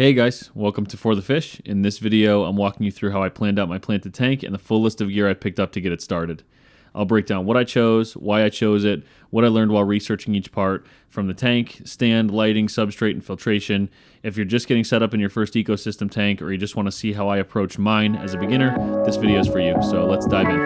Hey guys, welcome to For the Fish. In this video, I'm walking you through how I planned out my planted tank and the full list of gear I picked up to get it started. I'll break down what I chose, why I chose it, what I learned while researching each part, from the tank, stand, lighting, substrate, and filtration. If you're just getting set up in your first ecosystem tank or you just want to see how I approach mine as a beginner, this video is for you, so let's dive in.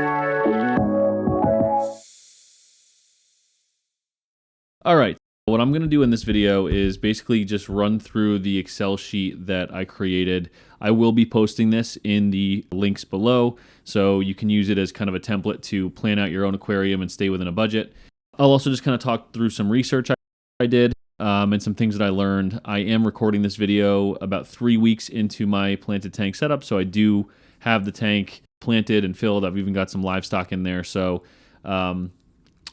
Alright, what I'm going to do in this video is basically just run through the Excel sheet that I created. I will be posting this in the links below, so you can use it as kind of a template to plan out your own aquarium and stay within a budget. I'll also just kind of talk through some research I did and some things that I learned. I am recording this video about 3 weeks into my planted tank setup, so I do have the tank planted and filled. I've even got some livestock in there, so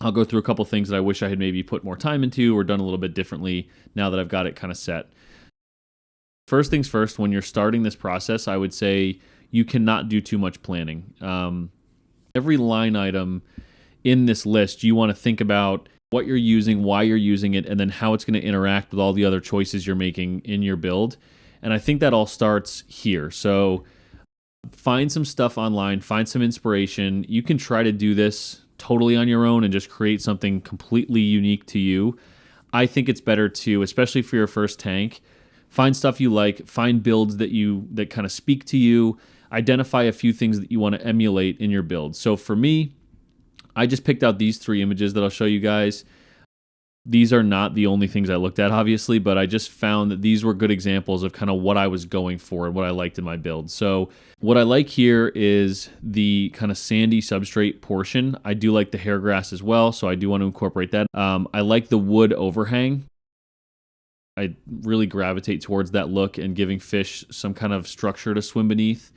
I'll go through a couple things that I wish I had maybe put more time into or done a little bit differently now that I've got it kind of set. First things first, when you're starting this process, I would say you cannot do too much planning. Every line item in this list, you want to think about what you're using, why you're using it, and then how it's going to interact with all the other choices you're making in your build. And I think that all starts here. So find some stuff online, find some inspiration. You can try to do this totally on your own and just create something completely unique to you. I think it's better to, especially for your first tank, find stuff you like, find builds that kind of speak to you, identify a few things that you want to emulate in your build. So for me, I just picked out these 3 images that I'll show you guys. These are not the only things I looked at, obviously, but I just found that these were good examples of kind of what I was going for and what I liked in my build. So what I like here is the kind of sandy substrate portion. I do like the hair grass as well, so I do want to incorporate that. I like the wood overhang. I really gravitate towards that look and giving fish some kind of structure to swim beneath,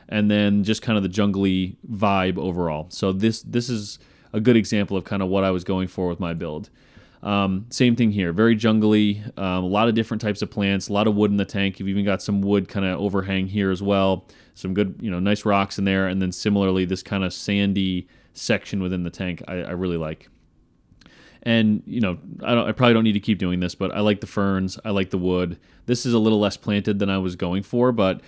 and then just kind of the jungly vibe overall. So this is a good example of kind of what I was going for with my build. Same thing here, very jungly, a lot of different types of plants, a lot of wood in the tank. You've even got some wood kind of overhang here as well. Some good, nice rocks in there. And then similarly, this kind of sandy section within the tank, I really like. And, I probably don't need to keep doing this, but I like the ferns. I like the wood. This is a little less planted than I was going for, but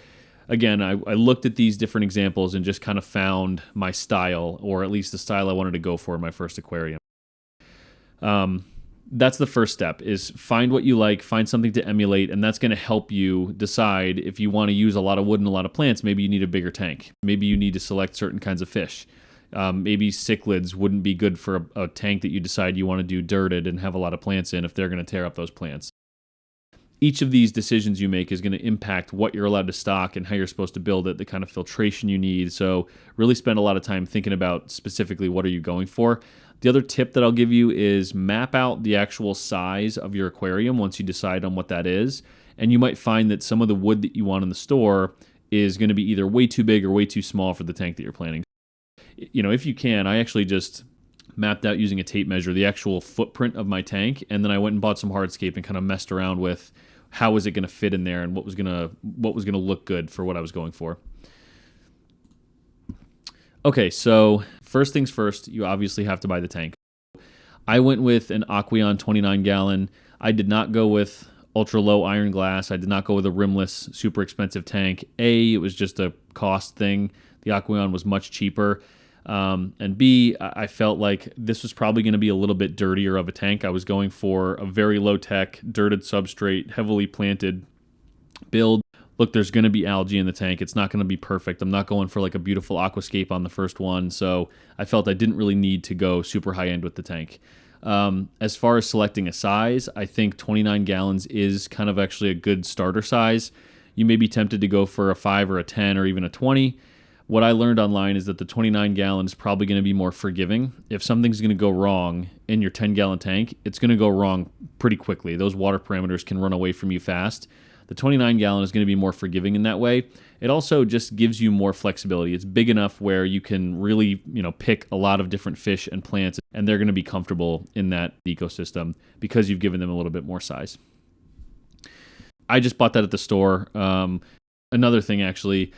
again, I looked at these different examples and just kind of found my style, or at least the style I wanted to go for in my first aquarium. That's the first step, is find what you like, find something to emulate, and that's going to help you decide if you want to use a lot of wood and a lot of plants. Maybe you need a bigger tank. Maybe you need to select certain kinds of fish. Maybe cichlids wouldn't be good for a tank that you decide you want to do dirted and have a lot of plants in if they're going to tear up those plants. Each of these decisions you make is going to impact what you're allowed to stock and how you're supposed to build it, the kind of filtration you need. So really spend a lot of time thinking about specifically what are you going for. The other tip that I'll give you is map out the actual size of your aquarium once you decide on what that is. And you might find that some of the wood that you want in the store is going to be either way too big or way too small for the tank that you're planning. If you can, I actually just mapped out using a tape measure the actual footprint of my tank, and then I went and bought some hardscape and kind of messed around with how was it going to fit in there and what was going to look good for what I was going for. Okay, so first things first, you obviously have to buy the tank. I went with an Aquarium 29 gallon. I did not go with ultra low iron glass. I did not go with a rimless, super expensive tank. It was just a cost thing. The Aquarium was much cheaper. And B, I felt like this was probably going to be a little bit dirtier of a tank. I was going for a very low-tech, dirted substrate, heavily planted build. Look, there's going to be algae in the tank. It's not going to be perfect. I'm not going for like a beautiful aquascape on the first one, so I felt I didn't really need to go super high-end with the tank. As far as selecting a size, I think 29 gallons is kind of actually a good starter size. You may be tempted to go for a 5 or a 10 or even a 20. What I learned online is that the 29 gallon is probably going to be more forgiving. If something's going to go wrong in your 10-gallon tank, it's going to go wrong pretty quickly. Those water parameters can run away from you fast. The 29 gallon is going to be more forgiving in that way. It also just gives you more flexibility. It's big enough where you can really, pick a lot of different fish and plants, and they're going to be comfortable in that ecosystem because you've given them a little bit more size. I just bought that at the store. Another thing, actually,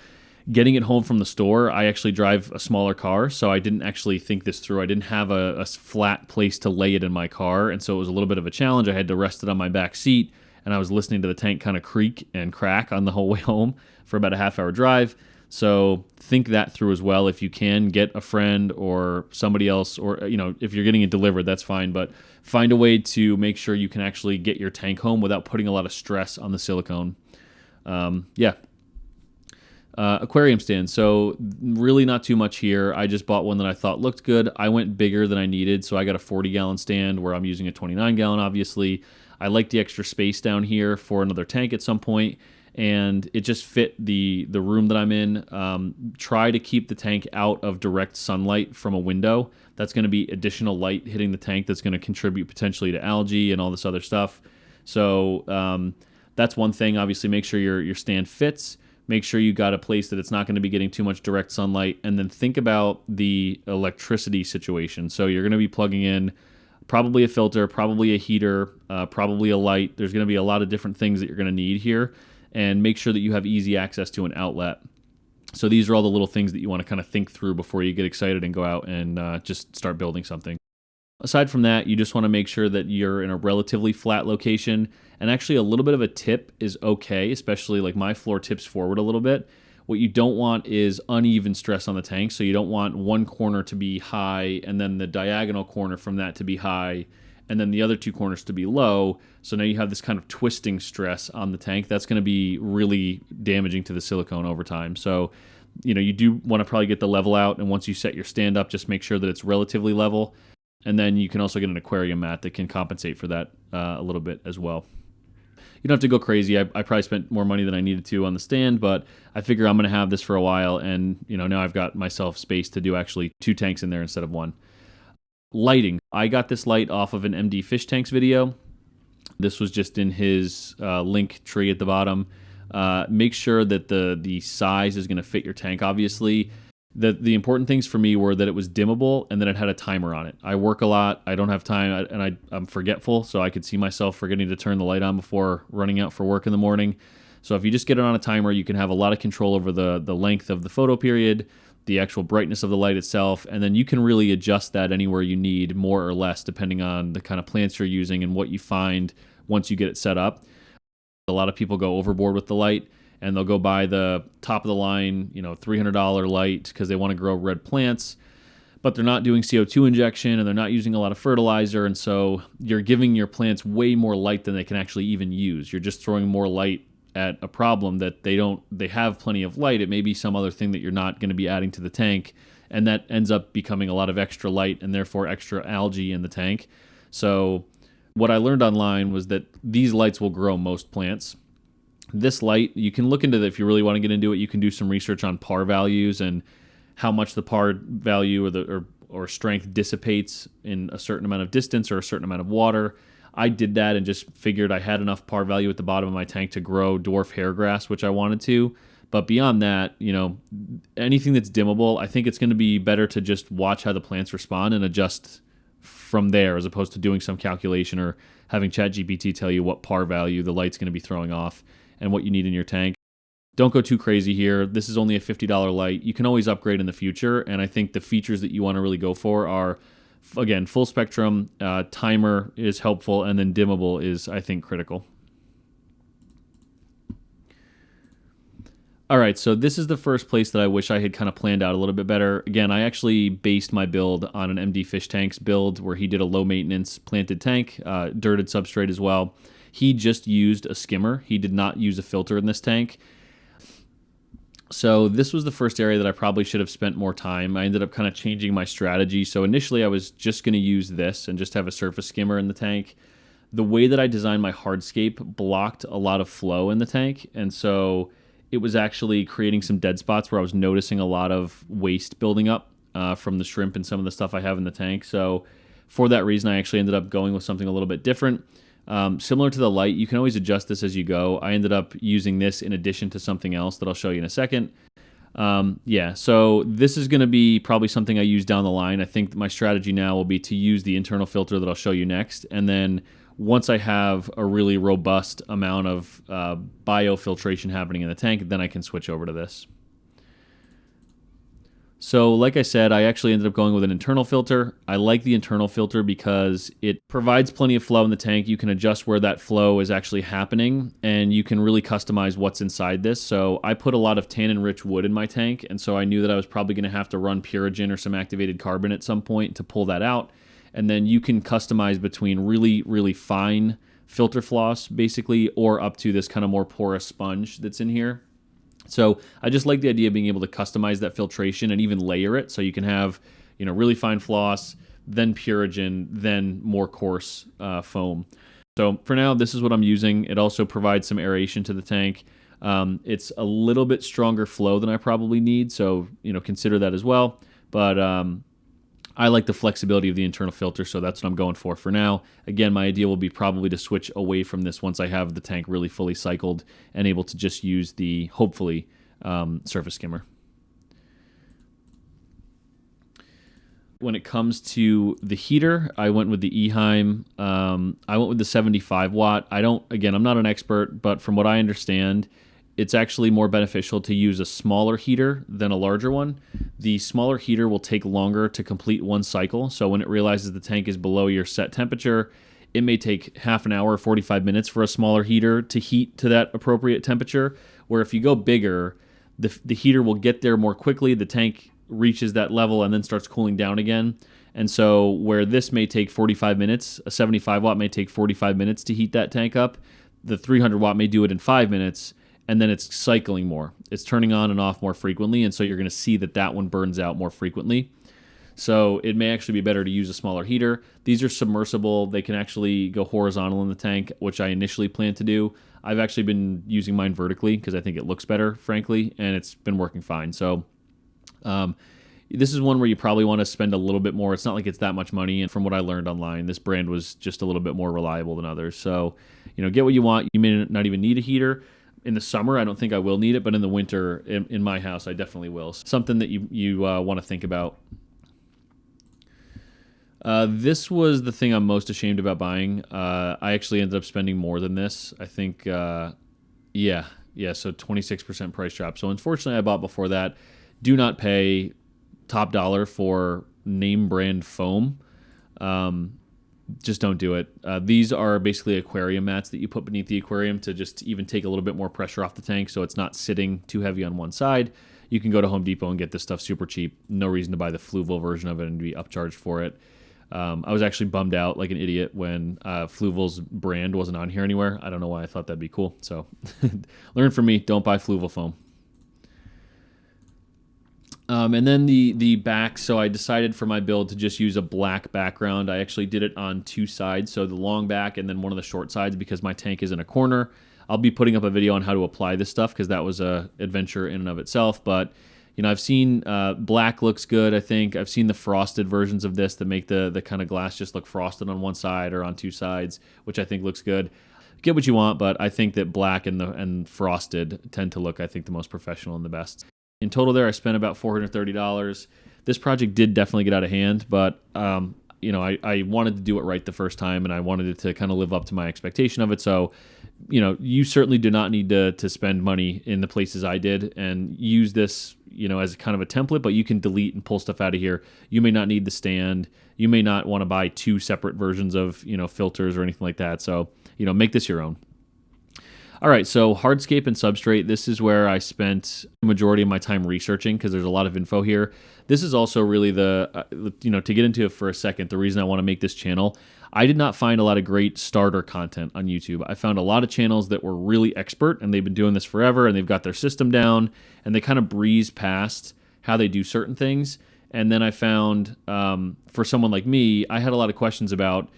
getting it home from the store, I actually drive a smaller car, so I didn't actually think this through. I didn't have a flat place to lay it in my car, and so it was a little bit of a challenge. I had to rest it on my back seat, and I was listening to the tank kind of creak and crack on the whole way home for about a half-hour drive. So think that through as well. If you can, get a friend or somebody else, or if you're getting it delivered, that's fine, but find a way to make sure you can actually get your tank home without putting a lot of stress on the silicone. Aquarium stand. So really not too much here. I just bought one that I thought looked good. I went bigger than I needed, so I got a 40-gallon stand where I'm using a 29-gallon, obviously. I like the extra space down here for another tank at some point, and it just fit the room that I'm in. Try to keep the tank out of direct sunlight from a window. That's going to be additional light hitting the tank that's going to contribute potentially to algae and all this other stuff. So that's one thing. Obviously, make sure your stand fits. Make sure you got a place that it's not going to be getting too much direct sunlight, and then think about the electricity situation. So you're going to be plugging in probably a filter, probably a heater, probably a light. There's going to be a lot of different things that you're going to need here, and make sure that you have easy access to an outlet. So these are all the little things that you want to kind of think through before you get excited and go out and just start building something. Aside from that, you just want to make sure that you're in a relatively flat location, and actually a little bit of a tip is okay, especially like my floor tips forward a little bit. What you don't want is uneven stress on the tank, so you don't want one corner to be high and then the diagonal corner from that to be high and then the other two corners to be low. So now you have this kind of twisting stress on the tank. That's going to be really damaging to the silicone over time. So you do want to probably get the level out, and once you set your stand up, just make sure that it's relatively level. And then you can also get an aquarium mat that can compensate for that a little bit as well. You don't have to go crazy. I probably spent more money than I needed to on the stand, but I figure I'm going to have this for a while, and now I've got myself space to do actually 2 tanks in there instead of 1. Lighting. I got this light off of an MD Fish Tanks video. This was just in his link tree at the bottom. Make sure that the size is going to fit your tank, obviously. The important things for me were that it was dimmable and that it had a timer on it. I work a lot. I don't have time, and I'm forgetful, so I could see myself forgetting to turn the light on before running out for work in the morning. So if you just get it on a timer, you can have a lot of control over the length of the photo period, the actual brightness of the light itself, and then you can really adjust that anywhere you need, more or less, depending on the kind of plants you're using and what you find once you get it set up. A lot of people go overboard with the light, and they'll go buy the top of the line, $300 light because they want to grow red plants, but they're not doing CO2 injection and they're not using a lot of fertilizer, and so you're giving your plants way more light than they can actually even use. You're just throwing more light at a problem that they have plenty of light. It may be some other thing that you're not going to be adding to the tank, and that ends up becoming a lot of extra light and therefore extra algae in the tank. So what I learned online was that these lights will grow most plants. This light, you can look into if you really want to get into it, you can do some research on par values and how much the par value or strength dissipates in a certain amount of distance or a certain amount of water. I did that and just figured I had enough par value at the bottom of my tank to grow dwarf hairgrass, which I wanted to. But beyond that, anything that's dimmable, I think it's going to be better to just watch how the plants respond and adjust from there, as opposed to doing some calculation or having ChatGPT tell you what par value the light's going to be throwing off and what you need in your tank. Don't go too crazy here. This is only a $50 light. You can always upgrade in the future, and I think the features that you want to really go for are, again, full spectrum, timer is helpful, and then dimmable is, I think, critical. All right, so this is the first place that I wish I had kind of planned out a little bit better. Again, I actually based my build on an MD Fish Tanks build where he did a low maintenance planted tank, dirted substrate as well. He just used a skimmer. He did not use a filter in this tank. So this was the first area that I probably should have spent more time. I ended up kind of changing my strategy. So initially I was just going to use this and just have a surface skimmer in the tank. The way that I designed my hardscape blocked a lot of flow in the tank, and so it was actually creating some dead spots where I was noticing a lot of waste building up from the shrimp and some of the stuff I have in the tank. So for that reason, I actually ended up going with something a little bit different. Similar to the light, you can always adjust this as you go. I ended up using this in addition to something else that I'll show you in a second. So this is going to be probably something I use down the line. I think my strategy now will be to use the internal filter that I'll show you next, and then once I have a really robust amount of biofiltration happening in the tank, then I can switch over to this. So, like I said, I actually ended up going with an internal filter. I like the internal filter because it provides plenty of flow in the tank. You can adjust where that flow is actually happening, and you can really customize what's inside this. So, I put a lot of tannin-rich wood in my tank, and so I knew that I was probably going to have to run Purigen or some activated carbon at some point to pull that out. And then you can customize between really, really fine filter floss, basically, or up to this kind of more porous sponge that's in here. So I just like the idea of being able to customize that filtration and even layer it, so you can have, really fine floss, then Purigen, then more coarse foam. So for now, this is what I'm using. It also provides some aeration to the tank. It's a little bit stronger flow than I probably need, so consider that as well. But I like the flexibility of the internal filter, so that's what I'm going for now. Again, my idea will be probably to switch away from this once I have the tank really fully cycled and able to just use the, hopefully, surface skimmer. When it comes to the heater, I went with the Eheim. I went with the 75 watt. I'm not an expert, but from what I understand, it's actually more beneficial to use a smaller heater than a larger one. The smaller heater will take longer to complete one cycle. So when it realizes the tank is below your set temperature, it may take half an hour, 45 minutes for a smaller heater to heat to that appropriate temperature. Where if you go bigger, the heater will get there more quickly. The tank reaches that level and then starts cooling down again. And so where this may take 45 minutes, a 75 watt may take 45 minutes to heat that tank up. The 300 watt may do it in 5 minutes. And then it's cycling more. It's turning on and off more frequently, and so you're going to see that one burns out more frequently. So it may actually be better to use a smaller heater. These are submersible. They can actually go horizontal in the tank, which I initially planned to do. I've actually been using mine vertically because I think it looks better, frankly, and it's been working fine. So this is one where you probably want to spend a little bit more. It's not like it's that much money, and from what I learned online, this brand was just a little bit more reliable than others. So, get what you want. You may not even need a heater. In the summer, I don't think I will need it, but in the winter, in my house, I definitely will. Something that you want to think about. This was the thing I'm most ashamed about buying. I actually ended up spending more than this. I think, so 26% price drop. So unfortunately, I bought before that. Do not pay top dollar for name brand foam. Just don't do it. These are basically aquarium mats that you put beneath the aquarium to just even take a little bit more pressure off the tank so it's not sitting too heavy on one side. You can go to Home Depot and get this stuff super cheap. No reason to buy the Fluval version of it and be upcharged for it. I was actually bummed out like an idiot when Fluval's brand wasn't on here anywhere. I don't know why I thought that'd be cool. So learn from me, don't buy Fluval foam. And then the back, so I decided for my build to just use a black background. I actually did it on two sides, so the long back and then one of the short sides because my tank is in a corner. I'll be putting up a video on how to apply this stuff because that was a adventure in and of itself. But, I've seen black looks good, I think. I've seen the frosted versions of this that make the kind of glass just look frosted on one side or on two sides, which I think looks good. Get what you want, but I think that black and frosted tend to look, I think, the most professional and the best. In total there, I spent about $430. This project did definitely get out of hand, but, I wanted to do it right the first time, and I wanted it to kind of live up to my expectation of it. So, you certainly do not need to spend money in the places I did and use this, as kind of a template, but you can delete and pull stuff out of here. You may not need the stand. You may not want to buy two separate versions of, filters or anything like that. So, make this your own. All right, so hardscape and substrate, this is where I spent the majority of my time researching because there's a lot of info here. This is also really to get into it for a second, the reason I want to make this channel. I did not find a lot of great starter content on YouTube. I found a lot of channels that were really expert, and they've been doing this forever, and they've got their system down, and they kind of breeze past how they do certain things. And then I found, for someone like me, I had a lot of questions about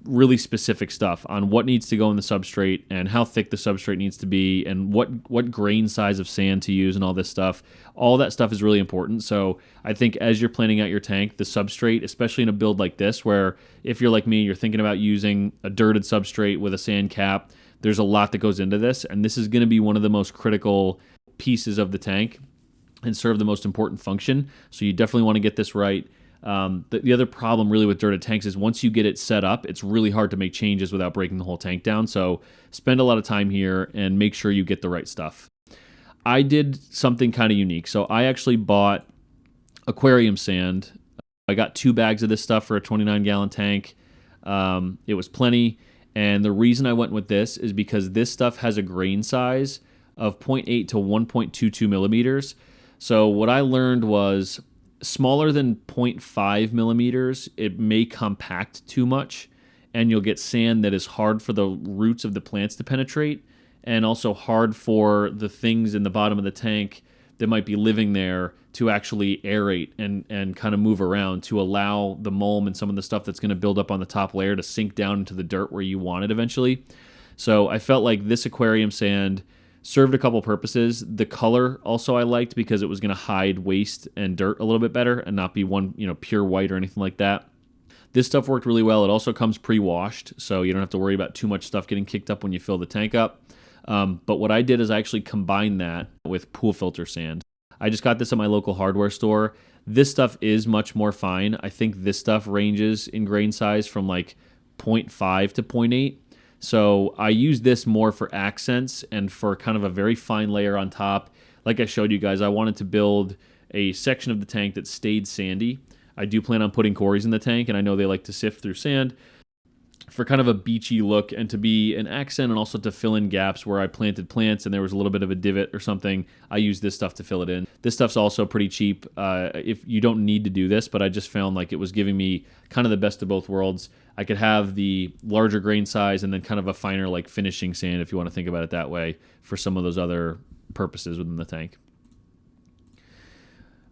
really specific stuff on what needs to go in the substrate and how thick the substrate needs to be and what grain size of sand to use and all this stuff. All that stuff is really important. So I think as you're planning out your tank, the substrate, especially in a build like this, where if you're like me, you're thinking about using a dirted substrate with a sand cap, there's a lot that goes into this. And this is going to be one of the most critical pieces of the tank and serve the most important function. So you definitely want to get this right. The other problem really with dirted tanks is once you get it set up, it's really hard to make changes without breaking the whole tank down. So spend a lot of time here and make sure you get the right stuff. I did something kind of unique. So I actually bought aquarium sand. I got 2 bags of this stuff for a 29-gallon tank. It was plenty. And the reason I went with this is because this stuff has a grain size of zero point 0.8 to 1.22 millimeters. So what I learned was smaller than 0.5 millimeters, it may compact too much, and you'll get sand that is hard for the roots of the plants to penetrate, and also hard for the things in the bottom of the tank that might be living there to actually aerate and kind of move around to allow the mulm and some of the stuff that's going to build up on the top layer to sink down into the dirt where you want it eventually. So I felt like this aquarium sand served a couple purposes. The color also I liked because it was going to hide waste and dirt a little bit better and not be one, pure white or anything like that. This stuff worked really well. It also comes pre-washed, so you don't have to worry about too much stuff getting kicked up when you fill the tank up. But what I did is I actually combined that with pool filter sand. I just got this at my local hardware store. This stuff is much more fine. I think this stuff ranges in grain size from like 0.5 to 0.8. So I use this more for accents and for kind of a very fine layer on top. Like I showed you guys, I wanted to build a section of the tank that stayed sandy. I do plan on putting cories in the tank, and I know they like to sift through sand for kind of a beachy look and to be an accent and also to fill in gaps where I planted plants and there was a little bit of a divot or something. I use this stuff to fill it in. This stuff's also pretty cheap. If you don't need to do this, but I just found like it was giving me kind of the best of both worlds. I could have the larger grain size and then kind of a finer like finishing sand, if you want to think about it that way, for some of those other purposes within the tank.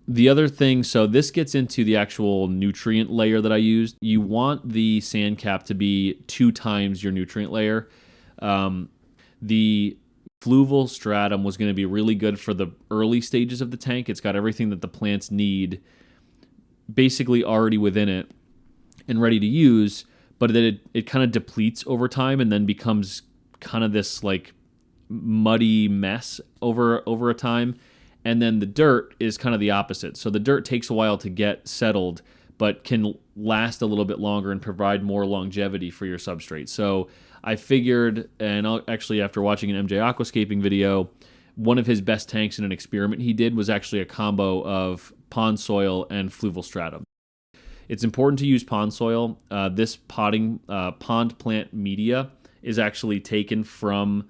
The other thing, so this gets into the actual nutrient layer that I used. You want the sand cap to be 2 times your nutrient layer. The fluval stratum was going to be really good for the early stages of the tank. It's got everything that the plants need basically already within it and ready to use, but then it kind of depletes over time and then becomes kind of this like muddy mess over a time. And then the dirt is kind of the opposite. So the dirt takes a while to get settled, but can last a little bit longer and provide more longevity for your substrate. So I figured, and actually after watching an MJ Aquascaping video, one of his best tanks in an experiment he did was actually a combo of pond soil and fluval stratum. It's important to use pond soil. This pond plant media is actually taken from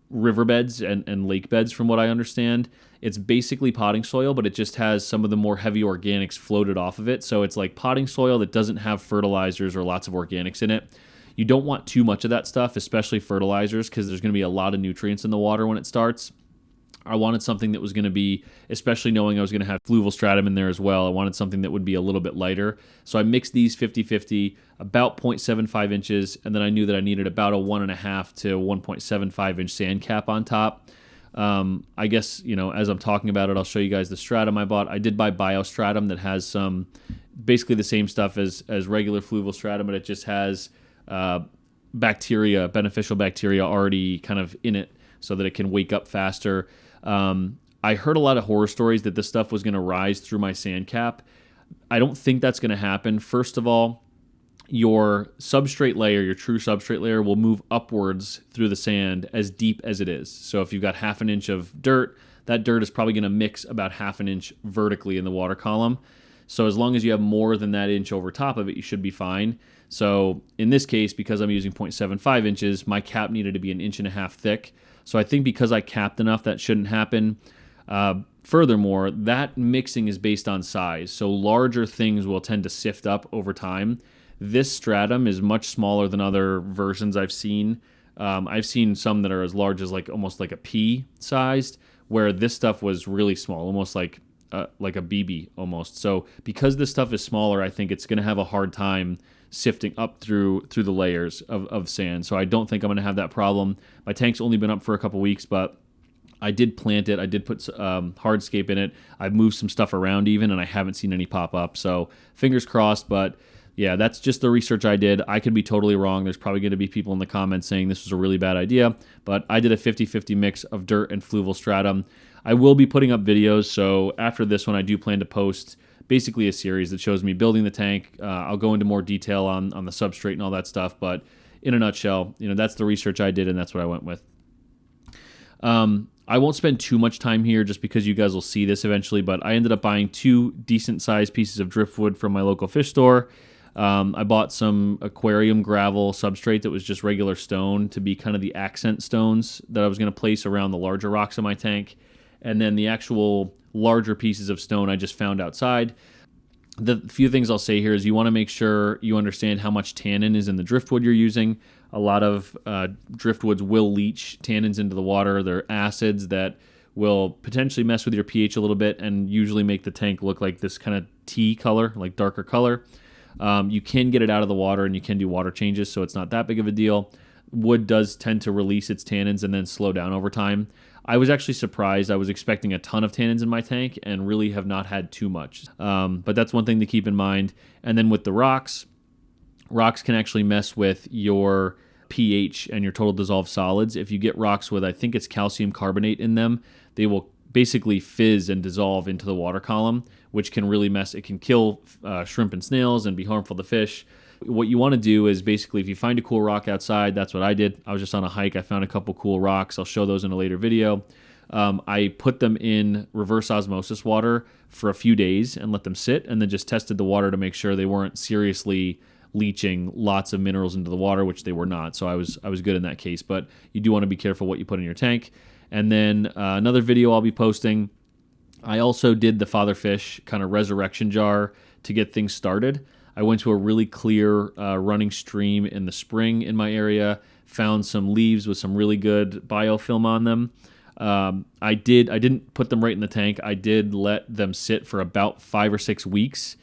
riverbeds and lake beds, from what I understand. It's basically potting soil, but it just has some of the more heavy organics floated off of it. So it's like potting soil that doesn't have fertilizers or lots of organics in it. You don't want too much of that stuff, especially fertilizers, because there's going to be a lot of nutrients in the water when it starts. I wanted something that was going to be, especially knowing I was going to have fluval stratum in there as well, I wanted something that would be a little bit lighter. So I mixed these 50-50, about 0.75 inches, and then I knew that I needed about a 1.5 to 1.75 inch sand cap on top. I guess, as I'm talking about it, I'll show you guys the stratum I bought. I did buy biostratum that has some, basically the same stuff as regular fluval stratum, but it just has beneficial bacteria already kind of in it so that it can wake up faster. I heard a lot of horror stories that this stuff was going to rise through my sand cap. I don't think that's going to happen. First of all, your substrate layer, your true substrate layer, will move upwards through the sand as deep as it is. So if you've got 1/2 inch of dirt, that dirt is probably going to mix about 1/2 inch vertically in the water column. So as long as you have more than that inch over top of it, you should be fine. So in this case, because I'm using 0.75 inches, my cap needed to be 1.5 inches thick. So I think because I capped enough, that shouldn't happen. Furthermore, that mixing is based on size. So larger things will tend to sift up over time. This stratum is much smaller than other versions I've seen. I've seen some that are as large as almost like a pea sized, where this stuff was really small, almost like a BB almost. So because this stuff is smaller, I think it's going to have a hard time sifting up through the layers of sand. So I don't think I'm going to have that problem. My tank's only been up for a couple weeks, but I did plant it. I did put hardscape in it. I've moved some stuff around even, and I haven't seen any pop up. So fingers crossed, but yeah, that's just the research I did. I could be totally wrong. There's probably going to be people in the comments saying this was a really bad idea, but I did a 50-50 mix of dirt and fluval stratum. I will be putting up videos, so after this one, I do plan to post basically a series that shows me building the tank. I'll go into more detail on the substrate and all that stuff, but in a nutshell, that's the research I did, and that's what I went with. I won't spend too much time here just because you guys will see this eventually, but I ended up buying 2 decent-sized pieces of driftwood from my local fish store. I bought some aquarium gravel substrate that was just regular stone to be kind of the accent stones that I was going to place around the larger rocks in my tank. And then the actual larger pieces of stone I just found outside. The few things I'll say here is you want to make sure you understand how much tannin is in the driftwood you're using. A lot of driftwoods will leach tannins into the water. They're acids that will potentially mess with your pH a little bit and usually make the tank look like this kind of tea color, like darker color. You can get it out of the water and you can do water changes, so it's not that big of a deal. Wood does tend to release its tannins and then slow down over time. I was actually surprised. I was expecting a ton of tannins in my tank and really have not had too much. But that's one thing to keep in mind. And then with the rocks can actually mess with your pH and your total dissolved solids. If you get rocks with, I think it's calcium carbonate in them, they will basically fizz and dissolve into the water column, which can really mess. It can kill shrimp and snails and be harmful to fish. What you want to do is basically if you find a cool rock outside, that's what I did. I was just on a hike. I found a couple cool rocks. I'll show those in a later video. I put them in reverse osmosis water for a few days and let them sit, and then just tested the water to make sure they weren't seriously leaching lots of minerals into the water, which they were not. So I was good in that case, but you do want to be careful what you put in your tank. And then another video I'll be posting, I also did the fatherfish kind of resurrection jar to get things started. I went to a really clear running stream in the spring in my area, found some leaves with some really good biofilm on them. I didn't put them right in the tank. I did let them sit for about 5 or 6 weeks,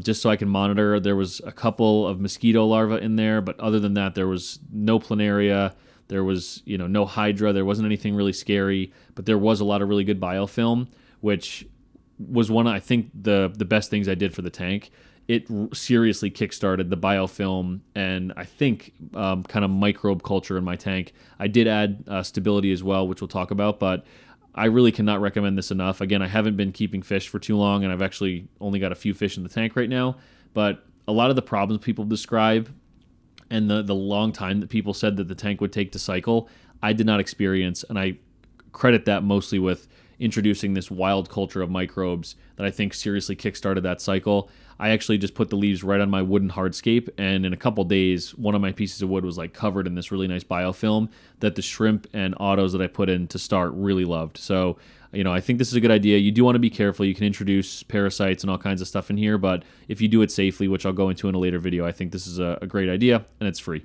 just so I can monitor. There was a couple of mosquito larvae in there, but other than that, there was no planaria. There was, no hydra. There wasn't anything really scary, but there was a lot of really good biofilm, which was one of, I think, the best things I did for the tank. It seriously kickstarted the biofilm and I think kind of microbe culture in my tank. I did add stability as well, which we'll talk about, but I really cannot recommend this enough. Again, I haven't been keeping fish for too long, and I've actually only got a few fish in the tank right now, but a lot of the problems people describe and the long time that people said that the tank would take to cycle, I did not experience, and I credit that mostly with introducing this wild culture of microbes that I think seriously kickstarted that cycle. I actually just put the leaves right on my wooden hardscape, and in a couple days, one of my pieces of wood was like covered in this really nice biofilm that the shrimp and autos that I put in to start really loved. So, I think this is a good idea. You do want to be careful. You can introduce parasites and all kinds of stuff in here, but if you do it safely, which I'll go into in a later video, I think this is a great idea, and it's free.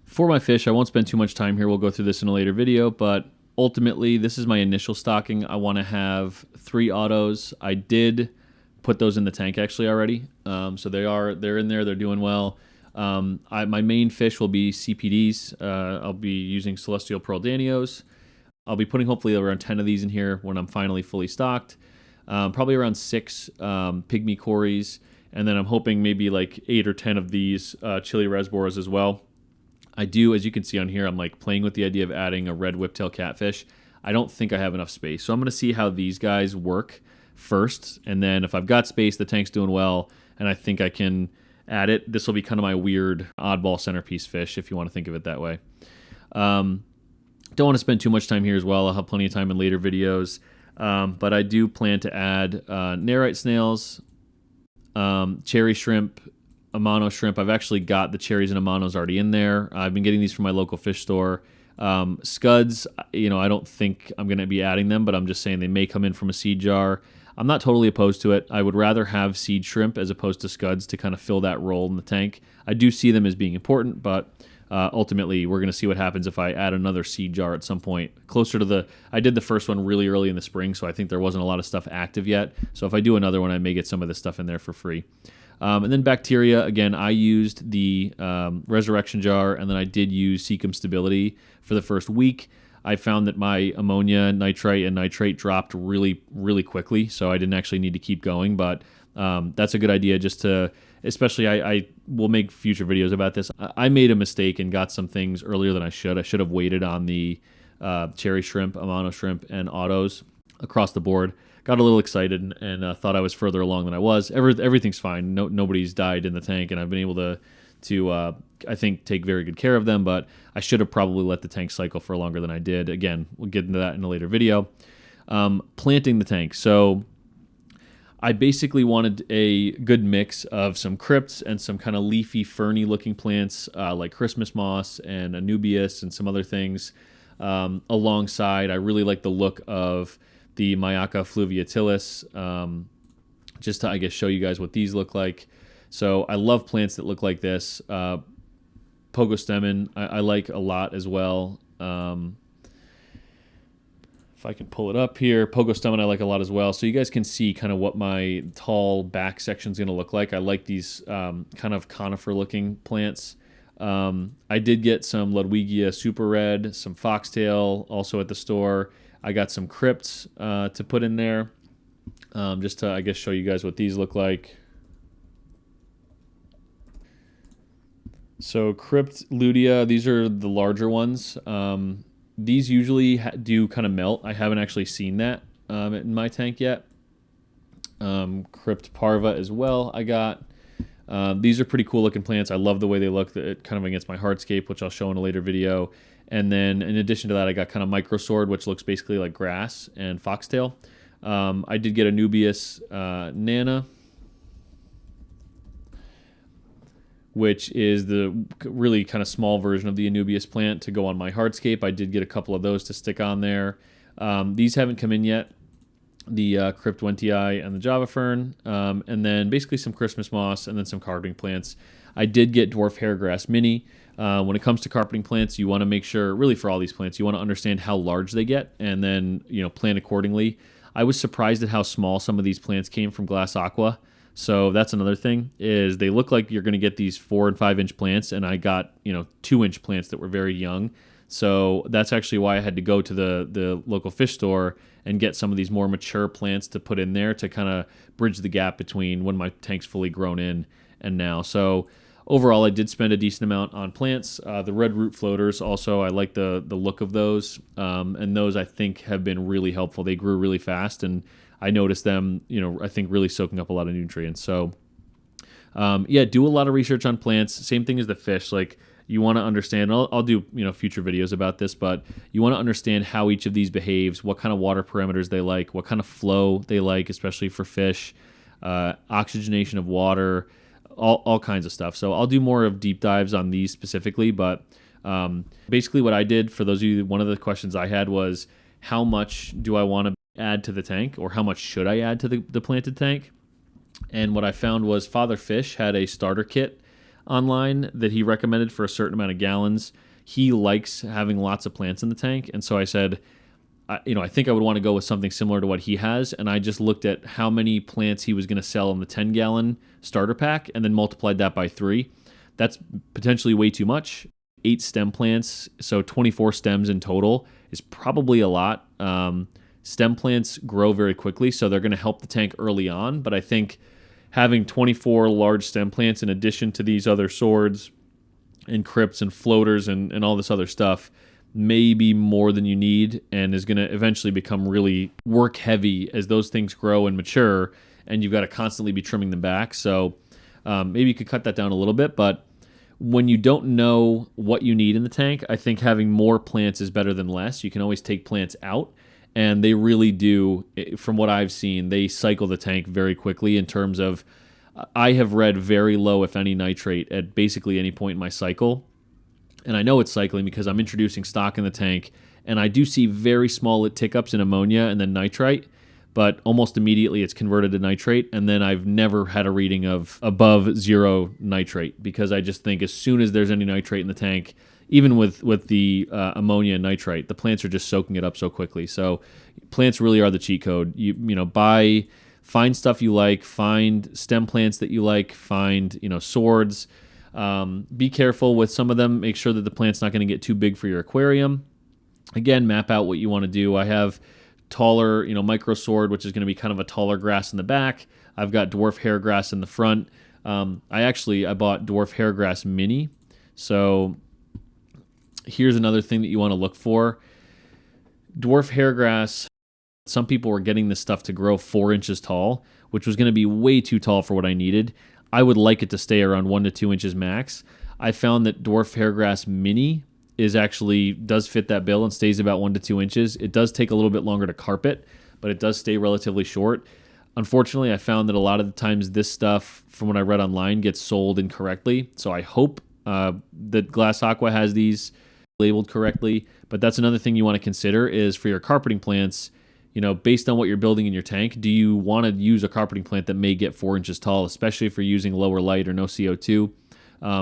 For my fish, I won't spend too much time here. We'll go through this in a later video, but ultimately, this is my initial stocking. I want to have 3 autos. I did put those in the tank actually already. So they're in there. They're doing well. My main fish will be CPDs. I'll be using Celestial Pearl Danios. I'll be putting hopefully around 10 of these in here when I'm finally fully stocked. Probably around 6 pygmy cories. And then I'm hoping maybe like 8 or 10 of these chili resboras as well. I do, as you can see on here, I'm like playing with the idea of adding a red whiptail catfish. I don't think I have enough space. So I'm going to see how these guys work first. And then if I've got space, the tank's doing well, and I think I can add it. This will be kind of my weird oddball centerpiece fish, if you want to think of it that way. Don't want to spend too much time here as well. I'll have plenty of time in later videos. But I do plan to add narite snails, cherry shrimp, Amano shrimp. I've actually got the cherries and Amanos already in there. I've been getting these from my local fish store. Scuds, I don't think I'm going to be adding them, but I'm just saying they may come in from a seed jar. I'm not totally opposed to it. I would rather have seed shrimp as opposed to scuds to kind of fill that role in the tank. I do see them as being important, but ultimately we're going to see what happens if I add another seed jar at some point. Closer to I did the first one really early in the spring, so I think there wasn't a lot of stuff active yet. So if I do another one, I may get some of this stuff in there for free. And then bacteria, again, I used the resurrection jar, and then I did use Cecum Stability for the first week. I found that my ammonia, nitrite, and nitrate dropped really, really quickly, so I didn't actually need to keep going, but that's a good idea just to, especially I will make future videos about this. I made a mistake and got some things earlier than I should. I should have waited on the cherry shrimp, Amano shrimp, and autos across the board. Got a little excited and thought I was further along than I was. Everything's fine. Nobody's died in the tank, and I've been able to I think take very good care of them, but I should have probably let the tank cycle for longer than I did. Again, we'll get into that in a later video. Planting the tank. So I basically wanted a good mix of some crypts and some kind of leafy, ferny looking plants like Christmas moss and Anubias and some other things alongside. I really like the look of the Maiaca fluviatilis, just to, I guess, show you guys what these look like. So I love plants that look like this. Pogostemon I like a lot as well. If I can pull it up here, Pogostemon I like a lot as well. So you guys can see kind of what my tall back section is going to look like. I like these kind of conifer looking plants. I did get some Ludwigia Super Red, some Foxtail also at the store. I got some crypts to put in there, just to, I guess, show you guys what these look like. So Crypt Ludia, these are the larger ones. These usually do kind of melt. I haven't actually seen that in my tank yet. Crypt Parva as well I got. These are pretty cool looking plants. I love the way they look, kind of against my hardscape, which I'll show in a later video. And then in addition to that, I got kind of Micro Sword, which looks basically like grass, and Foxtail. I did get Anubias Nana, which is the really kind of small version of the Anubias plant to go on my hardscape. I did get a couple of those to stick on there. These haven't come in yet, the Crypt Wentii and the Java Fern, and then basically some Christmas moss and then some carpeting plants. I did get Dwarf Hairgrass Mini. When it comes to carpeting plants, you want to make sure, really for all these plants, you want to understand how large they get and then, plant accordingly. I was surprised at how small some of these plants came from Glass Aqua. So that's another thing, is they look like you're going to get these 4 and 5 inch plants, and I got 2-inch plants that were very young. So that's actually why I had to go to the local fish store and get some of these more mature plants to put in there to kind of bridge the gap between when my tank's fully grown in and now. So overall, I did spend a decent amount on plants. The red root floaters also, I like the look of those, and those I think have been really helpful. They grew really fast, and I noticed them, I think really soaking up a lot of nutrients. So, yeah, do a lot of research on plants. Same thing as the fish. Like, you want to understand, I'll do, future videos about this, but you want to understand how each of these behaves, what kind of water parameters they like, what kind of flow they like, especially for fish, oxygenation of water, all kinds of stuff. So I'll do more of deep dives on these specifically, but basically what I did, for those of you, one of the questions I had was, how much do I want to add to the tank, or how much should I add to the planted tank? And what I found was Father Fish had a starter kit online that he recommended for a certain amount of gallons. He likes having lots of plants in the tank, and so I said, I think I would want to go with something similar to what he has, and I just looked at how many plants he was going to sell in the 10-gallon starter pack and then multiplied that by 3. That's potentially way too much. 8 stem plants, so 24 stems in total is probably a lot. Stem plants grow very quickly, so they're going to help the tank early on, but I think having 24 large stem plants in addition to these other swords and crypts and floaters and all this other stuff may be more than you need, and is going to eventually become really work heavy as those things grow and mature, and you've got to constantly be trimming them back. So maybe you could cut that down a little bit, but when you don't know what you need in the tank, I think having more plants is better than less. You can always take plants out, and they really do, from what I've seen, they cycle the tank very quickly in terms of, I have read very low, if any, nitrate at basically any point in my cycle. And I know it's cycling because I'm introducing stock in the tank, and I do see very small tick-ups in ammonia and then nitrite, but almost immediately it's converted to nitrate, and then I've never had a reading of above 0 nitrate, because I just think as soon as there's any nitrate in the tank, even with the ammonia and nitrite, the plants are just soaking it up so quickly. So plants really are the cheat code. Find stuff you like, find stem plants that you like, find swords. Be careful with some of them. Make sure that the plant's not going to get too big for your aquarium. Again, map out what you want to do. I have taller, Micro Sword, which is going to be kind of a taller grass in the back. I've got Dwarf Hairgrass in the front. I bought Dwarf Hairgrass Mini. So here's another thing that you want to look for. Dwarf Hairgrass, some people were getting this stuff to grow 4 inches tall, which was going to be way too tall for what I needed. I would like it to stay around 1 to 2 inches max. I found that dwarf hairgrass mini does fit that bill and stays about 1 to 2 inches. It does take a little bit longer to carpet, but it does stay relatively short. Unfortunately, I found that a lot of the times this stuff, from what I read online, gets sold incorrectly. So I hope that Glass Aqua has these labeled correctly. But that's another thing you want to consider is for your carpeting plants, based on what you're building in your tank, do you want to use a carpeting plant that may get 4 inches tall, especially if you're using lower light or no CO2?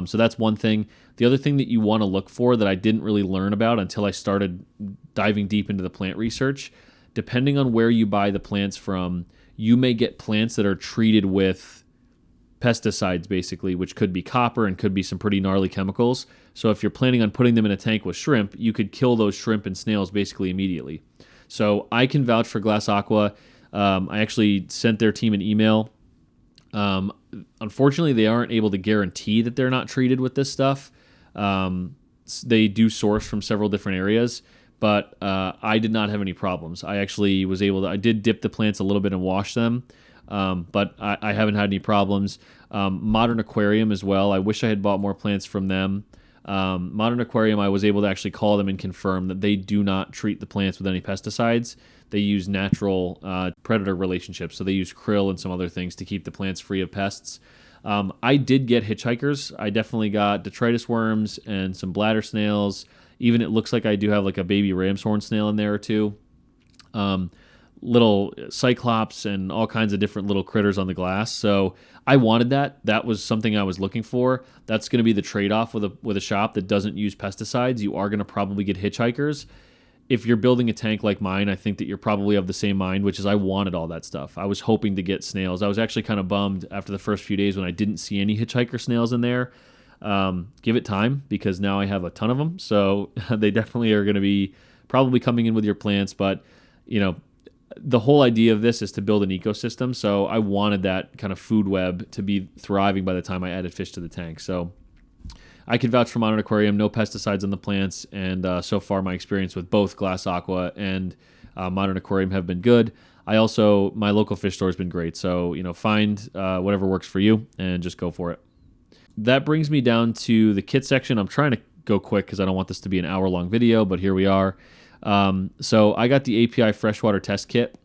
So that's one thing. The other thing that you want to look for that I didn't really learn about until I started diving deep into the plant research, depending on where you buy the plants from, you may get plants that are treated with pesticides, basically, which could be copper and could be some pretty gnarly chemicals. So if you're planning on putting them in a tank with shrimp, you could kill those shrimp and snails basically immediately. So I can vouch for Glass Aqua. I actually sent their team an email. Unfortunately, they aren't able to guarantee that they're not treated with this stuff. They do source from several different areas, but I did not have any problems. I actually was able to, I did dip the plants a little bit and wash them, but I haven't had any problems. Modern Aquarium as well. I wish I had bought more plants from them. Modern Aquarium, I was able to actually call them and confirm that they do not treat the plants with any pesticides. They use natural predator relationships, so they use krill and some other things to keep the plants free of pests. I did get hitchhikers. I definitely got detritus worms and some bladder snails. Even it looks like I do have like a baby ram's horn snail in there or two. Little cyclops and all kinds of different little critters on the glass. So I wanted that. That was something I was looking for. That's going to be the trade-off with a shop that doesn't use pesticides. You are going to probably get hitchhikers. If you're building a tank like mine, I think that you're probably of the same mind, which is I wanted all that stuff. I was hoping to get snails. I was actually kind of bummed after the first few days when I didn't see any hitchhiker snails in there. Give it time, because now I have a ton of them. So they definitely are going to be probably coming in with your plants. But, the whole idea of this is to build an ecosystem. So I wanted that kind of food web to be thriving by the time I added fish to the tank. So I can vouch for Modern Aquarium, no pesticides on the plants, and so far my experience with both Glass Aqua and Modern Aquarium have been good. My local fish store has been great. So, find whatever works for you and just go for it. That brings me down to the kit section. I'm trying to go quick because I don't want this to be an hour-long video, but here we are. So I got the API freshwater test kit.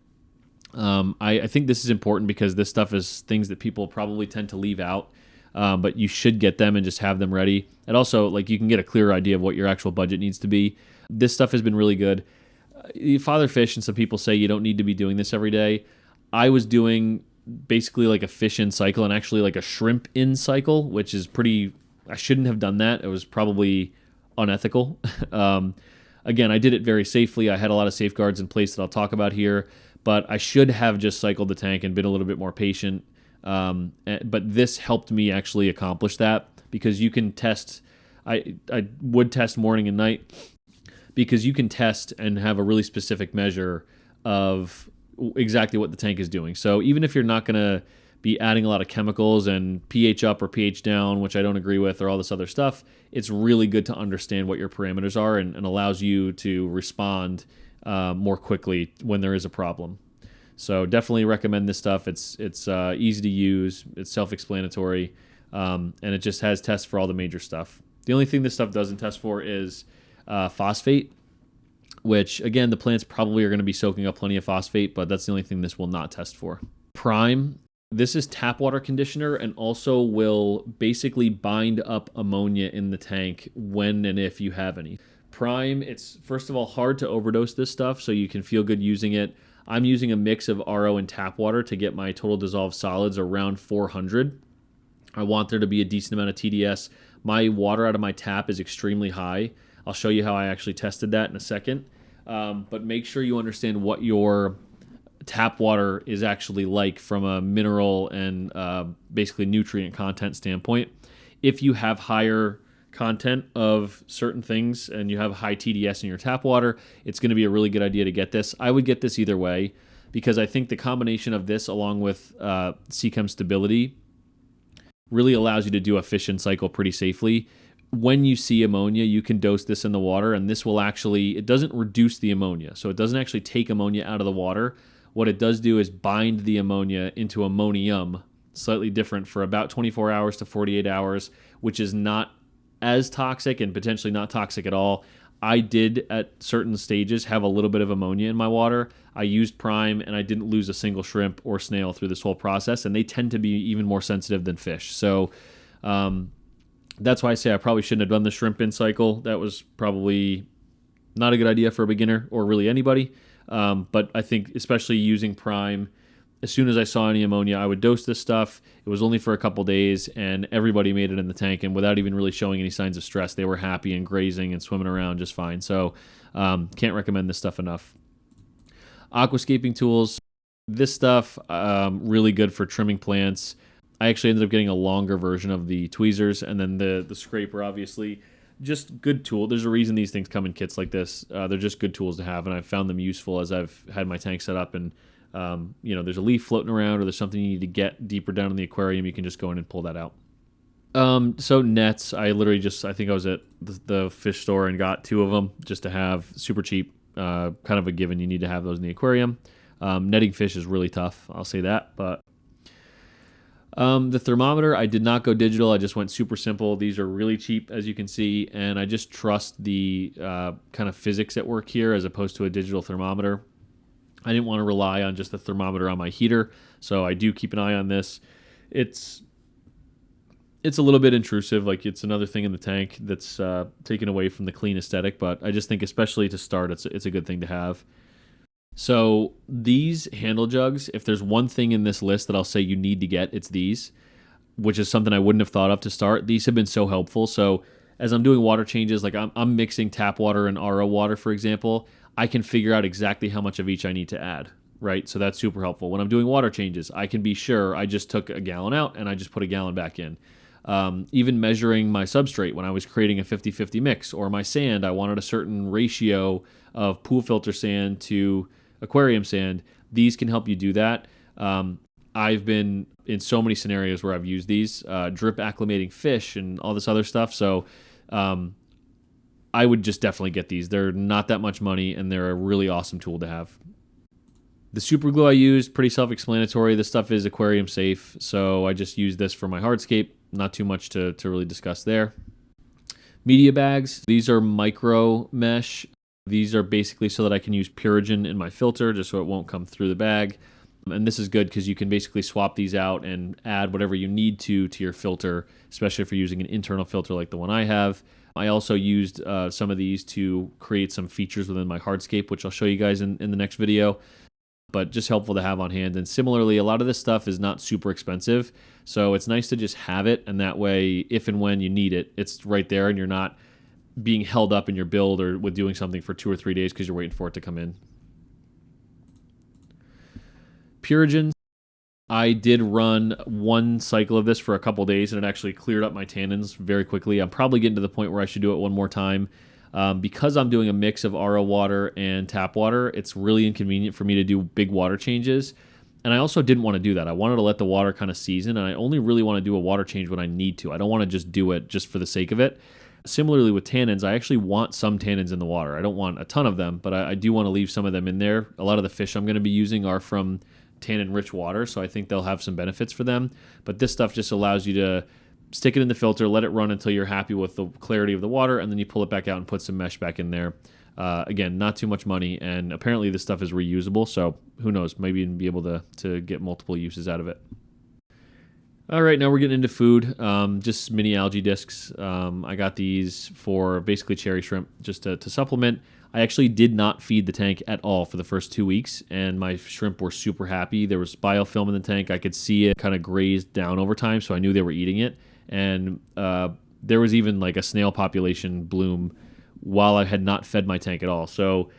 I think this is important because this stuff is things that people probably tend to leave out. But you should get them and just have them ready. And also, you can get a clearer idea of what your actual budget needs to be. This stuff has been really good. Father fish, and some people say you don't need to be doing this every day. I was doing basically like a fish in cycle and actually like a shrimp in cycle, which is I shouldn't have done that. It was probably unethical. Again, I did it very safely. I had a lot of safeguards in place that I'll talk about here, but I should have just cycled the tank and been a little bit more patient. But this helped me actually accomplish that, because you can test. I would test morning and night, because you can test and have a really specific measure of exactly what the tank is doing. So even if you're not going to be adding a lot of chemicals and pH up or pH down, which I don't agree with, or all this other stuff, it's really good to understand what your parameters are and allows you to respond more quickly when there is a problem. So definitely recommend this stuff. It's easy to use. It's self-explanatory, and it just has tests for all the major stuff. The only thing this stuff doesn't test for is phosphate, which, again, the plants probably are going to be soaking up plenty of phosphate, but that's the only thing this will not test for. Prime. This is tap water conditioner and also will basically bind up ammonia in the tank when and if you have any. Prime, it's first of all hard to overdose this stuff, so you can feel good using it. I'm using a mix of RO and tap water to get my total dissolved solids around 400. I want there to be a decent amount of TDS. My water out of my tap is extremely high. I'll show you how I actually tested that in a second. But make sure you understand what your tap water is actually like from a mineral and basically nutrient content standpoint. If you have higher content of certain things and you have high TDS in your tap water, it's going to be a really good idea to get this. I would get this either way, because I think the combination of this along with Seachem stability really allows you to do a fish in cycle pretty safely. When you see ammonia, you can dose this in the water, and this will actually, it doesn't reduce the ammonia, so it doesn't actually take ammonia out of the water. What it does do is bind the ammonia into ammonium, slightly different for about 24 hours to 48 hours, which is not as toxic and potentially not toxic at all. I did at certain stages have a little bit of ammonia in my water. I used Prime and I didn't lose a single shrimp or snail through this whole process, and they tend to be even more sensitive than fish. So that's why I say I probably shouldn't have done the shrimp in cycle. That was probably not a good idea for a beginner or really anybody. But I think especially using Prime, as soon as I saw any ammonia, I would dose this stuff. It was only for a couple days, and everybody made it in the tank, and without even really showing any signs of stress, they were happy and grazing and swimming around just fine. So can't recommend this stuff enough. Aquascaping tools. This stuff, really good for trimming plants. I actually ended up getting a longer version of the tweezers, and then the scraper, obviously. Just good tool. There's a reason these things come in kits like this. They're just good tools to have, and I've found them useful as I've had my tank set up. And there's a leaf floating around, or there's something you need to get deeper down in the aquarium, you can just go in and pull that out. So nets, I think I was at the fish store and got 2 of them just to have, super cheap, kind of a given. You need to have those in the aquarium. Netting fish is really tough, I'll say that. But the thermometer, I did not go digital. I just went super simple. These are really cheap, as you can see, and I just trust the kind of physics at work here as opposed to a digital thermometer. I didn't want to rely on just the thermometer on my heater, so I do keep an eye on this. It's a little bit intrusive, like it's another thing in the tank that's taken away from the clean aesthetic, but I just think especially to start, it's a good thing to have. So these handle jugs, if there's one thing in this list that I'll say you need to get, it's these, which is something I wouldn't have thought of to start. These have been so helpful. So as I'm doing water changes, like I'm mixing tap water and RO water, for example, I can figure out exactly how much of each I need to add, right? So that's super helpful. When I'm doing water changes, I can be sure I just took a gallon out and I just put a gallon back in. Even measuring my substrate when I was creating a 50-50 mix, or my sand, I wanted a certain ratio of pool filter sand to aquarium sand. These can help you do that. I've been in so many scenarios where I've used these, drip acclimating fish and all this other stuff. So I would just definitely get these. They're not that much money, and they're a really awesome tool to have. The super glue I used, pretty self-explanatory. This stuff is aquarium safe, so I just use this for my hardscape. Not too much to really discuss there. Media bags. These are micro mesh. These are basically so that I can use Purigen in my filter, just so it won't come through the bag. And this is good because you can basically swap these out and add whatever you need to your filter, especially if you're using an internal filter like the one I have. I also used some of these to create some features within my hardscape, which I'll show you guys in the next video, but just helpful to have on hand. And similarly, a lot of this stuff is not super expensive, so it's nice to just have it, and that way, if and when you need it, it's right there, and you're not being held up in your build or with doing something for 2 or 3 days because you're waiting for it to come in. Purigen. I did run one cycle of this for a couple days, and it actually cleared up my tannins very quickly. I'm probably getting to the point where I should do it one more time. Because I'm doing a mix of RO water and tap water, it's really inconvenient for me to do big water changes. And I also didn't want to do that. I wanted to let the water kind of season, and I only really want to do a water change when I need to. I don't want to just do it just for the sake of it. Similarly with tannins, I actually want some tannins in the water. I don't want a ton of them, but I do want to leave some of them in there. A lot of the fish I'm going to be using are from tannin-rich water, so I think they'll have some benefits for them. But this stuff just allows you to stick it in the filter, let it run until you're happy with the clarity of the water, and then you pull it back out and put some mesh back in there. Again, not too much money, and apparently this stuff is reusable, so who knows, maybe even be able to get multiple uses out of it. All right, now we're getting into food, just mini algae discs. I got these for basically cherry shrimp, just to supplement. I actually did not feed the tank at all for the first 2 weeks, and my shrimp were super happy. There was biofilm in the tank. I could see it kind of grazed down over time, so I knew they were eating it. And there was even like a snail population bloom while I had not fed my tank at all. So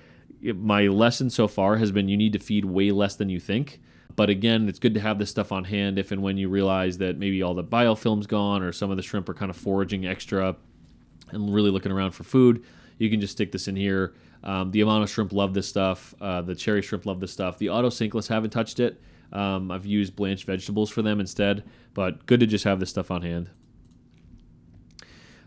my lesson so far has been you need to feed way less than you think. But again, it's good to have this stuff on hand if and when you realize that maybe all the biofilm's gone or some of the shrimp are kind of foraging extra and really looking around for food. You can just stick this in here. The amount of shrimp love this stuff. The cherry shrimp love this stuff. The auto sinkless haven't touched it. I've used blanched vegetables for them instead, but good to just have this stuff on hand.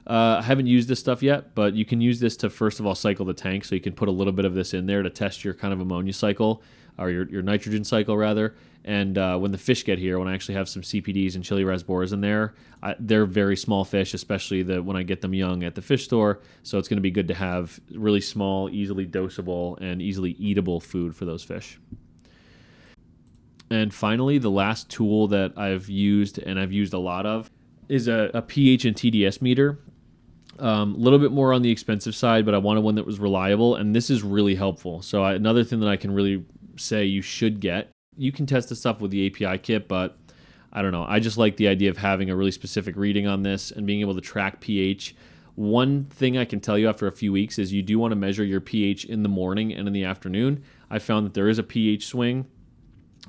I haven't used this stuff yet, but you can use this to first of all cycle the tank, so you can put a little bit of this in there to test your kind of ammonia cycle. or your nitrogen cycle rather. And when the fish get here, when I actually have some CPDs and chili rasboras in there, they're very small fish, especially when I get them young at the fish store. So it's going to be good to have really small, easily dosable, and easily eatable food for those fish. And finally, the last tool that I've used, and I've used a lot of, is a pH and TDS meter. A little bit more on the expensive side, but I wanted one that was reliable, and this is really helpful. So another thing that I can really say you should get, you can test this stuff with the API kit, but I don't know. I just like the idea of having a really specific reading on this and being able to track pH. One thing I can tell you after a few weeks is you do want to measure your pH in the morning and in the afternoon. I found that there is a pH swing.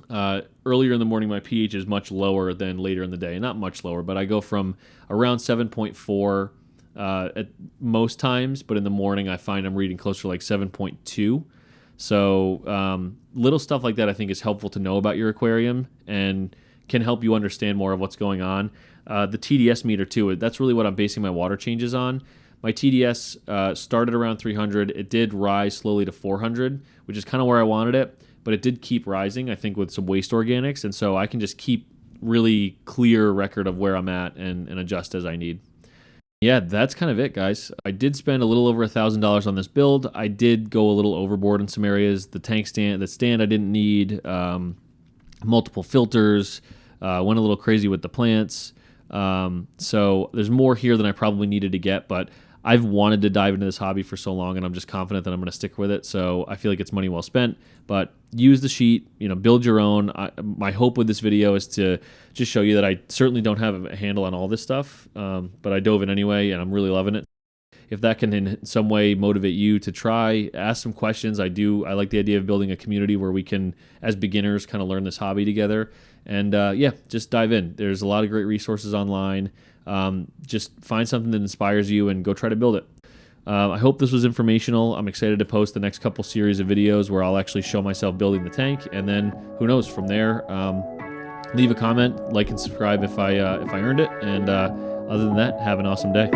Earlier in the morning, my pH is much lower than later in the day. Not much lower, but I go from around 7.4 at most times, but in the morning I find I'm reading closer to like 7.2. So little stuff like that I think is helpful to know about your aquarium and can help you understand more of what's going on. The TDS meter too, that's really what I'm basing my water changes on. My TDS started around 300. It did rise slowly to 400, which is kind of where I wanted it, but it did keep rising, I think, with some waste organics, and so I can just keep really clear record of where I'm at and adjust as I need. Yeah, that's kind of it, guys. I did spend a little over $1,000 on this build. I did go a little overboard in some areas. The stand I didn't need, multiple filters, went a little crazy with the plants. So there's more here than I probably needed to get, but I've wanted to dive into this hobby for so long, and I'm just confident that I'm going to stick with it. So I feel like it's money well spent. But use the sheet, build your own. My hope with this video is to just show you that I certainly don't have a handle on all this stuff, but I dove in anyway, and I'm really loving it. If that can in some way motivate you to try, ask some questions. I like the idea of building a community where we can, as beginners, kind of learn this hobby together. And just dive in. There's a lot of great resources online. Just find something that inspires you and go try to build it. I hope this was informational. I'm excited to post the next couple series of videos where I'll actually show myself building the tank, and then who knows from there. Leave a comment, like and subscribe if I earned it, and other than that, have an awesome day.